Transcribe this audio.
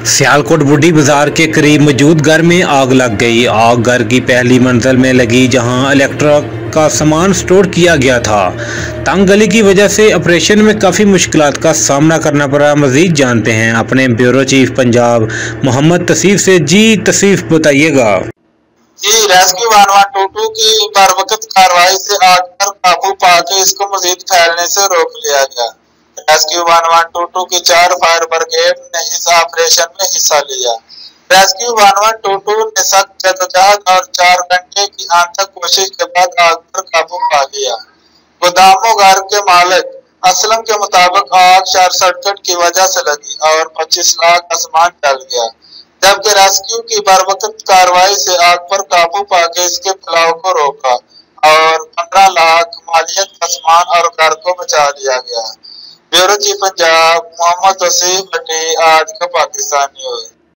सियालकोट बुड्ढी बाजार के करीब मौजूद घर में आग लग गई। आग घर की पहली मंजिल में लगी, जहां इलेक्ट्रिक का सामान स्टोर किया गया था। तंग गली की वजह से ऑपरेशन में काफ़ी मुश्किलात का सामना करना पड़ा। मजीद जानते हैं अपने ब्यूरो चीफ पंजाब मोहम्मद तसीफ से। जी तसीफ, बताइएगा। जी, रेस्क्यू 1122 की बरवकत कार्रवाई से आग पर काबू पाके इसको मजीद फैलने से रोक लिया गया। रेस्क्यू 1122 की 4 फायर ब्रिगेड ने इस ऑपरेशन में हिस्सा लिया। रेस्क्यू 1122 ने सख्त जद्दोजहद और 4 घंटे की अथक कोशिश के बाद आग पर काबू पा लिया। गोदामों घर के मालिक असलम के मुताबिक आग शॉर्ट सर्किट की वजह से लगी और 25 लाख का सामान जल गया, जबकि रेस्क्यू की बरवकत कार्रवाई से आग पर काबू पाके इसके फैलाव को रोका और 15 लाख मालियत का सामान और घर को बचा लिया गया। ब्यूरो चीफ पंजाब मोहम्मद तसीफ, आज का पाकिस्तान न्यूज़।